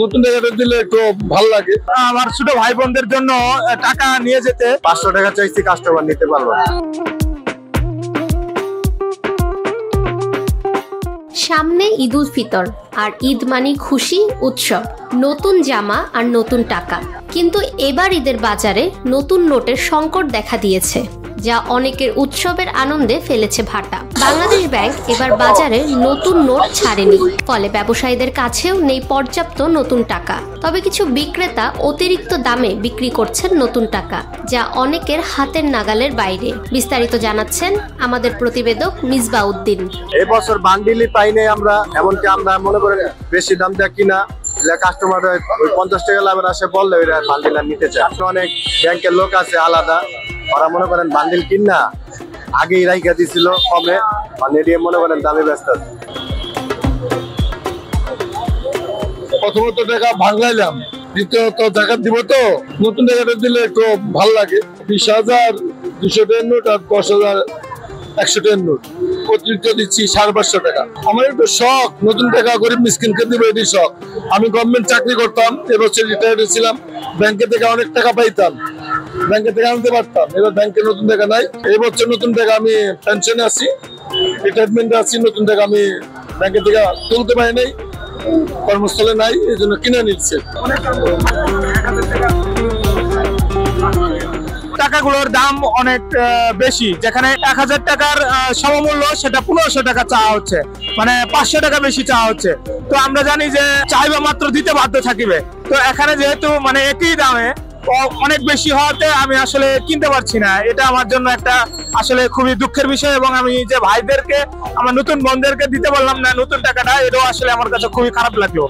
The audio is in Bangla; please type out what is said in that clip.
নতুন টাকাটা দিলে একটু ভালো লাগে। আমার ছোট ভাই বোনদের জন্য টাকা নিয়ে যেতে 500 টাকা চাইছি, কাস্টমার নিতে পারলো না। সামনে ঈদ উল ফিতর, আর ঈদ মানে খুশি, উৎসব, নতুন জামা আর নতুন টাকা। কিন্তু এবার ঈদের বাজারে নতুন নোটের সংকট দেখা দিয়েছে, যা অনেকের উৎসবের আনন্দে ফেলেছে ভাটা। বাংলাদেশ ব্যাংক এবার বাজারে নতুন নোট ছাড়েনি, ফলে ব্যবসায়ীদের কাছেও নেই পর্যাপ্ত নতুন টাকা। তবে কিছু বিক্রেতা অতিরিক্ত দামে বিক্রি করছেন নতুন টাকা, যা অনেকের হাতের নাগালের বাইরে। বিস্তারিত জানাচ্ছেন আমাদের প্রতিবেদক মিসবাউদ্দিন। এই বছর বান্ডিলই পাই নাই আমরা, এমনকি আমরা মনে করেন বেশি দাম দেয় কিনা কাস্টমার ওই 50 টাকা লাভের আসে বললে ওইরা বান্ডিল আর নিতে চায়। অনেক ব্যাংকের লোক আছে আলাদা, ওরা মনে করেন বান্ডিল কিনা আগেই রাইখা দিছিল কমে, মানে এটি মনে করেন দামে ব্যস্ত আছে। প্রথমত টাকা ভাঙলাইলাম, দ্বিতীয়ত টাকা দিব, তো নতুন টাকাটা দিলে একটু ভালো লাগে। 20,200 টাকার নোট আর 10,100 টাকার নোট অতিরিক্ত দিচ্ছি 550 টাকা। আমার একটু শখ, নতুন টাকা গরিব মিসকিনকে দিব, এটি শখ। আমি গভর্নমেন্ট চাকরি করতাম, এবছর রিটায়ার্ড হয়েছিলাম, ব্যাংকে থেকে অনেক টাকা পাইতাম, ব্যাংকে থেকে আনতে পারতাম। এবার ব্যাংকে নতুন টাকা নাই, এই বছর নতুন টাকা আমি পেনশনে আছি, রিটায়ারমেন্টে আছি, নতুন টাকা আমি ব্যাংকে থেকে তুলতে পারি নাই, কর্মস্থলে নাই, এই জন্য কিনে নিচ্ছে। টাকাগুলোর দাম অনেক বেশি, যেখানে 1000 টাকার সমমূল্য সেটা 1500 টাকা চাওয়া হচ্ছে, মানে 500 টাকা বেশি চাওয়া হচ্ছে। তো আমরা জানি যে চাইবা মাত্র দিতে বাধ্য থাকিবে। তো এখানে যেহেতু মানে একই দামে অনেক বেশি হওয়াতে আমি আসলে কিনতে পারছি না, এটা আমার জন্য একটা আসলে খুবই দুঃখের বিষয়। এবং আমি যে ভাইদেরকে, আমার নতুন বোনদেরকে দিতে পারলাম না নতুন টাকাটা, এটাও আসলে আমার কাছে খুবই খারাপ লাগলো।